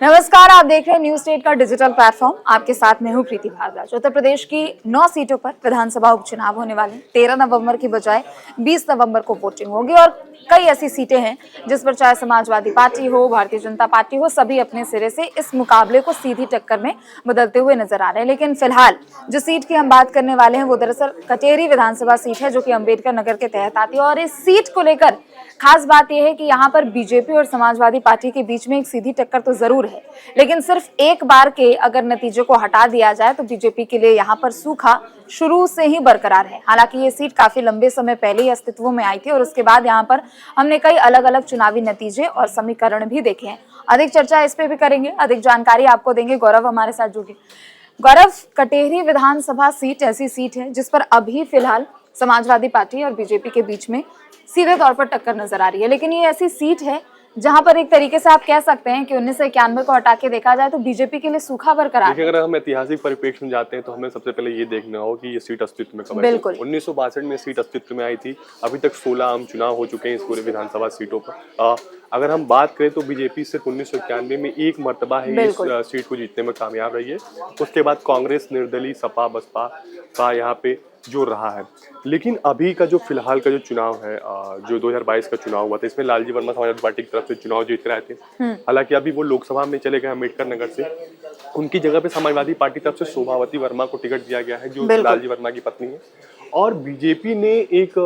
नमस्कार, आप देख रहे हैं न्यूज स्टेट का डिजिटल प्लेटफॉर्म। आपके साथ मैं हूं प्रीति भारद्वाज। उत्तर प्रदेश की 9 सीटों पर विधानसभा उपचुनाव होने वाले 13 नवंबर की बजाय 20 नवंबर को वोटिंग होगी और कई ऐसी सीटें हैं जिस पर चाहे समाजवादी पार्टी हो, भारतीय जनता पार्टी हो, सभी अपने सिरे से इस मुकाबले को सीधी टक्कर में बदलते हुए नजर आ रहे हैं। लेकिन फिलहाल जो सीट की हम बात करने वाले हैं वो दरअसल कटेरी विधानसभा सीट है, जो कि अंबेडकर नगर के तहत आती है। और इस सीट को लेकर खास बात यह है कि यहाँ पर बीजेपी और समाजवादी पार्टी के बीच में एक सीधी टक्कर तो जरूर है, लेकिन सिर्फ एक बार के अगर नतीजे को हटा दिया जाए तो बीजेपी के लिए यहाँ पर सूखा शुरू से ही बरकरार है। हालांकि ये सीट काफी लंबे समय पहले ही अस्तित्व में आई थी और उसके बाद यहाँ पर हमने कई अलग अलग चुनावी नतीजे और समीकरण भी देखे हैं। अधिक चर्चा इस पे भी करेंगे, अधिक जानकारी आपको देंगे। गौरव हमारे साथ जुड़े। गौरव, कटेरी विधानसभा सीट ऐसी सीट है जिस पर अभी फिलहाल समाजवादी पार्टी और बीजेपी के बीच में सीधे तौर पर टक्कर नजर आ रही है, लेकिन ये ऐसी सीट है जहां पर एक तरीके से आप कह सकते हैं कि 1991 को हटा के देखा जाए तो बीजेपी के लिए सूखा बरकरार है। अगर हम ऐतिहासिक परिप्रेक्ष्य में जाते हैं तो हमें सबसे पहले ये देखना होगा कि ये सीट अस्तित्व में कब आई। बिल्कुल 1962 में सीट अस्तित्व में आई थी। अभी तक 16 आम चुनाव हो चुके हैं इस पूरे विधानसभा सीटों पर। अगर हम बात करें तो बीजेपी सिर्फ 1991 में एक मर्तबा है इस सीट को जीतने में कामयाब रही है। उसके बाद कांग्रेस, निर्दलीय, सपा, बसपा का यहाँ पे जो रहा है। लेकिन अभी का जो फिलहाल का जो चुनाव है, जो 2022 का चुनाव हुआ था, इसमें लालजी वर्मा समाजवादी पार्टी की तरफ से चुनाव जीत रहे थे। हालांकि अभी वो लोकसभा में चले गए अम्बेडकर नगर से। उनकी जगह पे समाजवादी पार्टी की तरफ से शोभावती वर्मा को टिकट दिया गया है, जो लालजी वर्मा की पत्नी है। और बीजेपी ने एक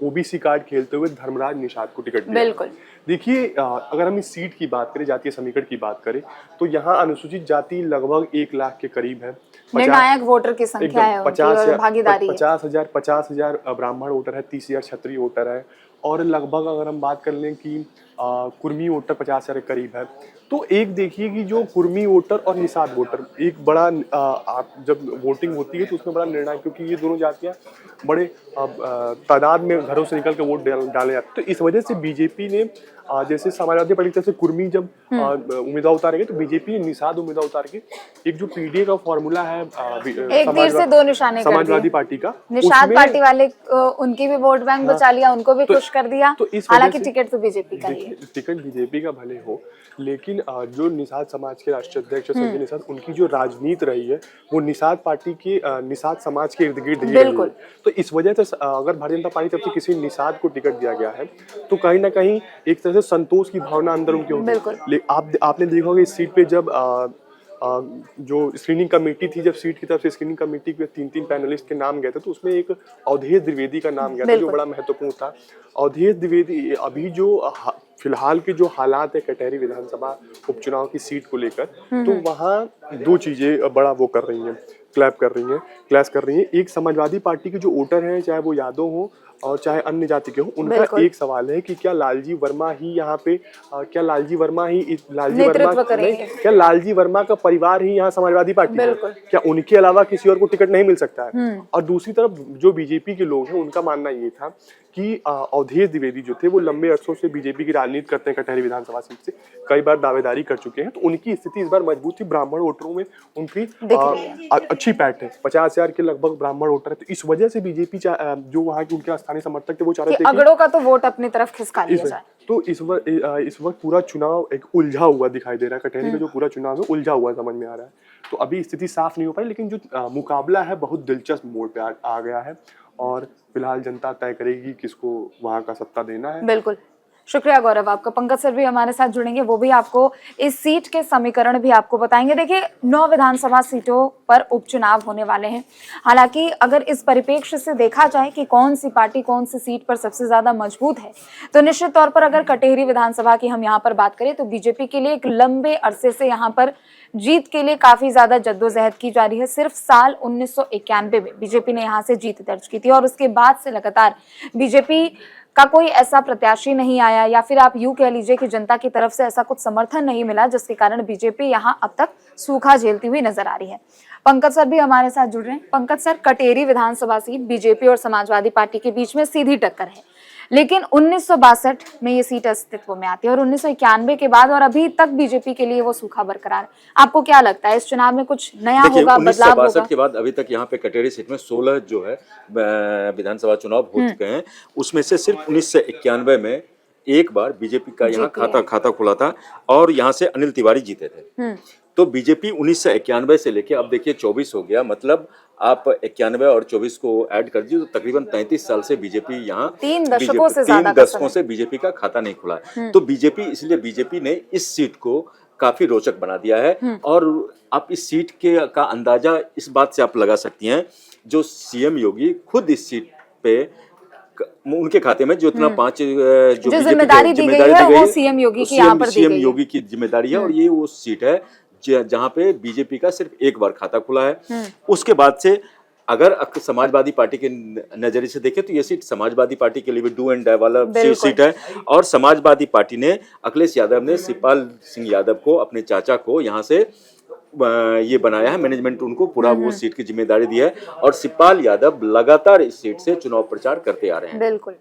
ओबीसी कार्ड खेलते हुए धर्मराज निषाद को टिकट दिया। बिल्कुल। देखिए, अगर हम इस सीट की बात करें, जातीय समीकरण की बात करें, तो यहाँ अनुसूचित जाति लगभग 1 लाख के करीब है। निर्णायक वोटर की संख्या है, 50,000 ब्राह्मण वोटर है, 30,000 क्षत्रिय वोटर है, और लगभग अगर हम बात कर लें कि कुर्मी वोटर 50,000 के करीब है। तो एक देखिए कि जो कुर्मी वोटर और निषाद वोटर एक बड़ा आप जब वोटिंग होती है तो उसमें बड़ा निर्णय, क्योंकि ये दोनों जातियां बड़े तादाद में घरों से निकल के वोट डाले जाते। तो इस वजह से बीजेपी ने जैसे समाजवादी पार्टी की तरफ से कुर्मी जब उम्मीदवार उतारेंगे तो बीजेपी ने निषाद उम्मीदवार उतार के एक जो पीडीए का फॉर्मूला है एक तीर से दो निशाने समाजवादी पार्टी का, निषाद पार्टी वाले उनकी भी वोट बैंक बचा लिया, उनको भी खुश कर दिया। हालांकि टिकट तो बीजेपी का ही है। टिकट बीजेपी का भले हो, लेकिन जो निषाद समाज के राष्ट्रीय अध्यक्ष संजय निषाद, उनकी जो राजनीति रही है वो निषाद पार्टी के निषाद समाज के इर्द गिर्द रही है। तो इस वजह से अगर भारतीय जनता पार्टी तरफ से किसी निषाद को टिकट दिया गया है तो कहीं ना कहीं एक तरह से संतोष की भावना अंदर उनकी होगी। आपने देखा होगा इस सीट पे जब जो स्क्रीनिंग कमेटी थी, जब सीट की तरफ से स्क्रीनिंग कमेटी के 3 पैनलिस्ट के नाम गए थे तो उसमें एक अवधेश द्विवेदी का नाम गया था, जो बड़ा महत्वपूर्ण था। अवधेश द्विवेदी अभी जो फिलहाल के जो हालात है कटेरी विधानसभा उपचुनाव की सीट को लेकर, तो वहाँ 2 चीजें बड़ा वो कर रही हैं, क्लैश कर रही हैं। एक, समाजवादी पार्टी के जो वोटर हैं, चाहे वो यादव हो और चाहे अन्य जाति के हो, उनका एक सवाल है कि क्या लालजी वर्मा ही यहाँ पे क्या लालजी वर्मा का परिवार ही यहाँ समाजवादी पार्टी है, क्या उनके अलावा किसी और को टिकट नहीं मिल सकता है। और दूसरी तरफ जो बीजेपी के लोग हैं उनका मानना ये था कि अवधेश द्विवेदी जो थे वो लंबे अरसों से बीजेपी की राजनीति करते हैं, कटेरी विधानसभा सीट से कई बार दावेदारी कर चुके हैं, तो उनकी स्थिति इस बार मजबूत थी। ब्राह्मण वोटरों में उनकी अच्छी पैठ है, 50,000 के लगभग ब्राह्मण वोटर है। तो इस वजह से बीजेपी जो वहाँ के उनके स्थानीय समर्थक थे वो चाह रहे थे अगड़ों का तो वोट अपनी तरफ खिसका लिया जाए। तो इस वक्त पूरा चुनाव एक उलझा हुआ दिखाई दे रहा है। कटेरी का जो पूरा चुनाव है उलझा हुआ समझ में आ रहा है। तो अभी स्थिति साफ नहीं हो पाई, लेकिन जो मुकाबला है बहुत दिलचस्प मोड़ पे आ गया है और फिलहाल जनता तय करेगी किसको वहां का सत्ता देना है। बिल्कुल, शुक्रिया गौरव आपका। पंकज सर भी हमारे साथ जुड़ेंगे, वो भी आपको इस सीट के समीकरण भी आपको बताएंगे। देखिए, 9 विधानसभा सीटों पर उपचुनाव होने वाले हैं। हालांकि अगर इस परिप्रेक्ष्य से देखा जाए कि कौन सी पार्टी कौन सी सीट पर सबसे ज्यादा मजबूत है, तो निश्चित तौर पर अगर कटेरी विधानसभा की हम यहाँ पर बात करें तो बीजेपी के लिए एक लंबे अरसे से यहाँ पर जीत के लिए काफी ज्यादा जद्दोजहद की जा रही है। सिर्फ साल 1991 में बीजेपी ने यहाँ से जीत दर्ज की थी और उसके बाद से लगातार बीजेपी का कोई ऐसा प्रत्याशी नहीं आया, या फिर आप यूं कह लीजिए कि जनता की तरफ से ऐसा कुछ समर्थन नहीं मिला, जिसके कारण बीजेपी यहां अब तक सूखा झेलती हुई नजर आ रही है। पंकज सर भी हमारे साथ जुड़ रहे हैं। पंकज सर, कटेरी विधानसभा सीट बीजेपी और समाजवादी पार्टी के बीच में सीधी टक्कर है, लेकिन 1962 में ये सीट अस्तित्व में आती है और 1991 के बाद और अभी तक बीजेपी के लिए वो सूखा बरकरार है। आपको क्या लगता है, इस चुनाव में कुछ नया होगा, बदलाव होगा? 1962 के बाद अभी तक यहाँ पे कटेरी सीट में 16 जो है विधानसभा चुनाव हो चुके हैं, उसमें से सिर्फ 1991 में एक बार बीजेपी का यहाँ जीती है। खाता खुला था और यहाँ से अनिल तिवारी जीते थे। तो बीजेपी 1991 से लेके अब देखिए 24 हो गया, मतलब आप 91 और 24 को ऐड कर दीजिए तो तकरीबन 33 साल से बीजेपी यहाँ 3 दशकों से ज्यादा 3 का दशकों समय। से बीजेपी का खाता नहीं खुला है। तो बीजेपी ने इस सीट को काफी रोचक बना दिया है और आप इस सीट का अंदाजा इस बात से आप लगा सकती हैं, जो सीएम योगी खुद इस सीट पे उनके खाते में जो इतना 5 जो बीजेपी जिम्मेदारी दी गई है वो सीएम योगी की यहाँ पर दी सीएम गई है। योगी की जिम्मेदारी है और ये वो सीट है जहाँ पे बीजेपी का सिर्फ एक बार खाता खुला है। उसके बाद से अगर समाजवादी पार्टी के नजरिए से देखें तो ये सीट समाजवादी पार्टी के लिए भी डू एंड डाई वाला सीट है और समाजवादी पार्टी ने अखिलेश यादव ने शिवपाल सिंह यादव को, अपने चाचा को, यहाँ से ये बनाया है, मैनेजमेंट उनको पूरा वो सीट की जिम्मेदारी दी है और शिवपाल यादव लगातार इस सीट से चुनाव प्रचार करते आ रहे हैं। बिल्कुल।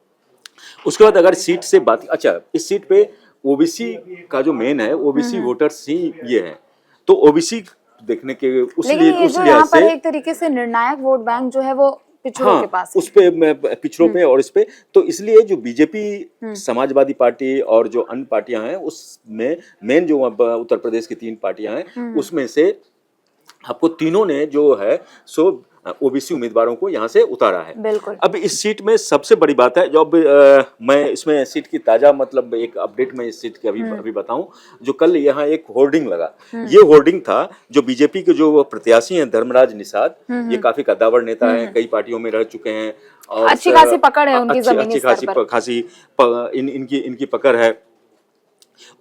उसके बाद अगर सीट से बात, अच्छा इस सीट पे ओबीसी का जो मेन है, ओबीसी वोटर्स ही ये है, तो ओबीसी देखने के उस लेकिन ये जो यहाँ पर एक तरीके से निर्णायक वोट बैंक जो है वो पिछड़ों के पास है। उस पे पिछड़ों पे और इस पे, तो इसलिए जो बीजेपी, समाजवादी पार्टी और जो अन्य पार्टियां हैं उसमें मेन जो उत्तर प्रदेश की 3 पार्टियां हैं उसमें से आपको तीनों ने जो है सो ओबीसी उम्मीदवारों को यहाँ से उतारा है। बिल्कुल। अब इस सीट में सबसे बड़ी बात है जो अब मैं इसमें सीट की ताजा मतलब एक अपडेट में इस सीट की अभी बताऊं, जो कल यहाँ एक होर्डिंग लगा, ये होर्डिंग था जो बीजेपी के जो प्रत्याशी हैं धर्मराज निषाद, ये काफी कद्दावर नेता हैं, कई पार्टियों में रह चुके हैं और अच्छी खासी पकड़ है उनकी जमीनी स्तर पर। खासी इनकी पकड़ है।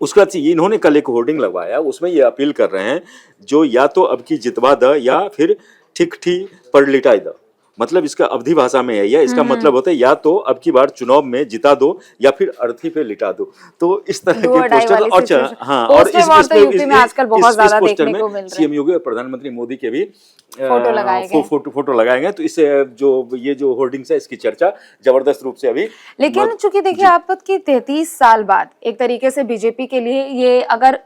उसके बाद इन्होंने कल एक होर्डिंग लगवाया, उसमें ये अपील कर रहे हैं जो या तो अब की जितवा द या फिर ठीक पर लिटाई दो, मतलब इसका अवधि भाषा में है, या इसका मतलब होता है या तो अब की बार चुनाव में जिता दो या फिर अर्थी पे लिटा दो। तो इस तरह के पोस्टर और हाँ, और इस यूपी में आजकल बहुत ज्यादा देखने को मिल रहे हैं। सीएम योगी और प्रधानमंत्री मोदी के भी फोटो लगाए गए, तो इससे जो ये जो होर्डिंग्स है इसकी चर्चा जबरदस्त रूप से अभी। लेकिन चूंकि देखिए आप की 33 साल बाद एक तरीके से बीजेपी के लिए ये, अगर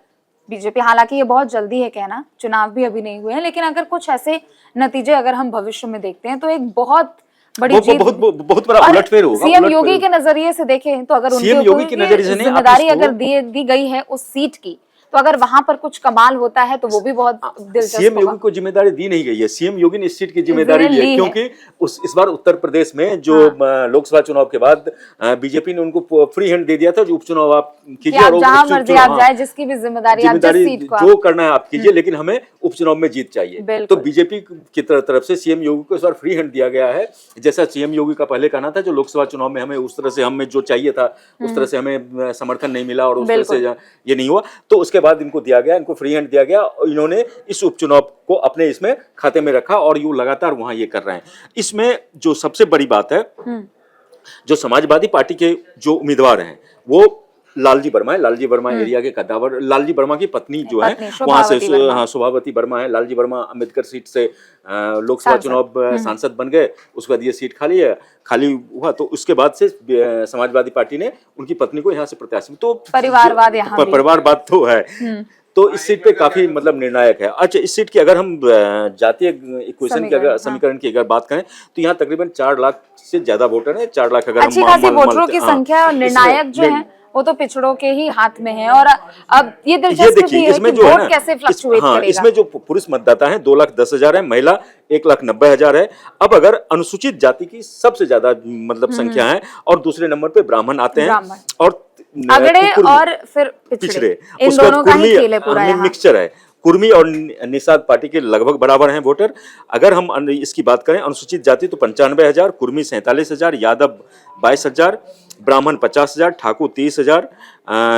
बीजेपी, हालांकि ये बहुत जल्दी है कहना, चुनाव भी अभी नहीं हुए हैं, लेकिन अगर कुछ ऐसे नतीजे अगर हम भविष्य में देखते हैं तो एक बहुत बड़ी जीत, बहुत बड़ा उलटफेर होगा। सीएम योगी के नजरिए से देखें तो अगर उनके ऊपर जिम्मेदारी अगर दी गई है उस सीट की, तो अगर वहां पर कुछ कमाल होता है तो वो भी बहुत दिलचस्प होगा। सीएम योगी को जिम्मेदारी दी नहीं गई है, सीएम योगी ने इस सीट की जिम्मेदारी ली है, क्योंकि इस बार उत्तर प्रदेश में जो लोकसभा चुनाव के बाद बीजेपी ने उनको फ्री हैंड दे दिया था, जो उपचुनाव आप कीजिए और जहां मर्जी आप जाए, जिसकी भी जिम्मेदारी जो करना है आप कीजिए, लेकिन हमें उपचुनाव में जीत चाहिए। तो बीजेपी की तरफ से सीएम योगी को इस बार फ्री हैंड दिया गया है, जैसा सीएम योगी का पहले कहना था जो लोकसभा चुनाव में हमें उस तरह से हमें जो चाहिए था उस तरह से हमें समर्थन नहीं मिला और उस तरह से ये नहीं हुआ, तो उसके बाद इनको दिया गया, इनको फ्री हैंड दिया गया और इन्होंने इस उपचुनाव को अपने इसमें खाते में रखा और ये लगातार वहां ये कर रहे हैं। इसमें जो सबसे बड़ी बात है, जो समाजवादी पार्टी के जो उम्मीदवार हैं वो लालजी वर्मा है, लालजी वर्मा एरिया के कद्दावर, लालजी वर्मा की पत्नी जो है वहां से शोभावती वर्मा है, लालजी वर्मा अम्बेडकर सीट से लोकसभा चुनाव सांसद बन गए, उसके बाद ये सीट खाली हुआ, तो उसके बाद से समाजवादी पार्टी ने उनकी पत्नी को यहाँ से प्रत्याशी, तो परिवारवाद तो है, तो इस सीट पे काफी मतलब निर्णायक है। अच्छा, इस सीट की अगर हम जातीय इक्वेशन की अगर समीकरण की अगर बात करें तो यहाँ तकरीबन 4 लाख से ज्यादा वोटर है, 4 लाख अगर अच्छी खासी वोटरों की संख्या, निर्णायक जो है वो तो पिछड़ों के ही हाथ में है। और अब ये दिलचस्प भी है कि वोट कैसे फ्लक्चुएट करेगा। इसमें जो पुरुष मतदाता है 2,10,000 है, महिला 1,90,000 है। अब अगर अनुसूचित जाति की सबसे ज्यादा मतलब संख्या है और दूसरे नंबर पे ब्राह्मण आते हैं और अगड़े और फिर पिछड़े, इन दोनों का ही खेल है पूरा, मिक्सचर है। कुर्मी और निषाद पार्टी के लगभग बराबर हैं वोटर। अगर हम इसकी बात करें अनुसूचित जाति तो 95,000, कुर्मी 47,000, यादव 22,000, ब्राह्मण 50,000, ठाकुर 30,000,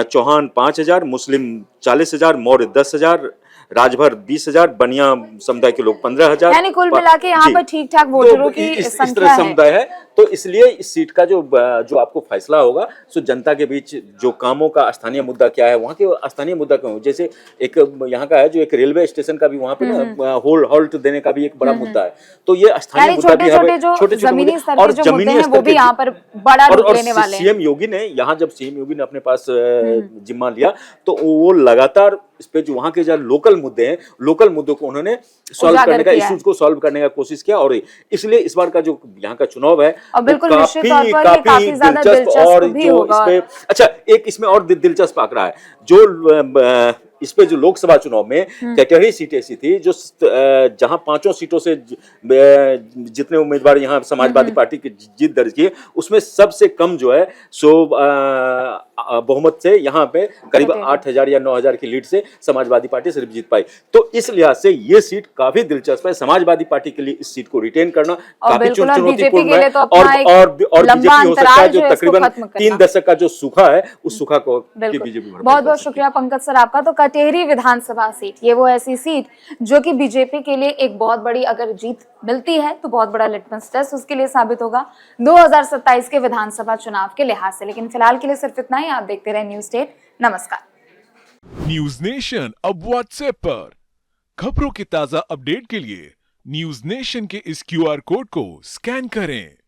चौहान 5,000, मुस्लिम 40,000, मौर्य 10,000, राजभर 20,000, बनिया समुदाय के लोग 15,000, यानी कुल मिला के यहाँ पर ठीक ठाक वोटरों की संख्या समुदाय है। तो इसलिए इस सीट का जो आपको फैसला होगा सो जनता के बीच जो कामों का स्थानीय मुद्दा क्या है, वहाँ के स्थानीय मुद्दा क्यों, जैसे एक यहाँ का है जो एक रेलवे स्टेशन का भी वहाँ पे ना हॉल्ट देने का भी एक बड़ा मुद्दा है, तो ये स्थानीय मुद्दा भी छोटे जमीनी और जमीनी स्तर के यहाँ पर बड़ा रूप लेने वाले हैं। सीएम योगी ने यहाँ जब सीएम योगी ने अपने पास जिम्मा लिया तो वो लगातार इस पे जो वहाँ के जो लोकल मुद्दे हैं, लोकल मुद्दों को उन्होंने सॉल्व उजागर करने का, किया है। इश्यूज को सॉल्व करने का कोशिश किया। और इसलिए इस बार का जो यहाँ का चुनाव है और बिल्कुल वो निश्चित तौर पर ये काफी ज्यादा दिलचस्प और भी जो होगा। इसमें अच्छा एक इसमें और दिलचस्प आंकड़ा है जो इस पे जो लोकसभा चुनाव में कैटेगरी सीटें ऐसी थी जो जहां पांचों सीटों से जितने उम्मीदवार यहाँ समाजवादी पार्टी की जीत दर्ज की, उसमें सबसे कम जो है सो बहुमत से यहाँ पे करीब 8,000 या 9,000 की लीड से समाजवादी पार्टी सिर्फ जीत पाई। तो इस लिहाज से ये सीट काफी दिलचस्प है समाजवादी पार्टी के लिए। इस सीट को रिटेन करना काफी चुनौतीपूर्ण है और बीजेपी हो सकता है जो तकरीबन 3 दशक का जो सूखा है उस सूखा को बीजेपी। बहुत बहुत शुक्रिया पंकज सर आपका। तो कटेहरी विधानसभा सीट, ये वो ऐसी सीट जो कि बीजेपी के लिए एक बहुत बड़ी, अगर जीत मिलती है तो बहुत बड़ा लिटमस टेस्ट उसके लिए साबित होगा 2027 के विधानसभा चुनाव के लिहाज से। लेकिन फिलहाल के लिए सिर्फ इतना ही। आप देखते रहे न्यूज स्टेट। नमस्कार। न्यूज नेशन अब व्हाट्सएप पर खबरों के ताजा अपडेट के लिए न्यूज नेशन के इस QR कोड को स्कैन करें।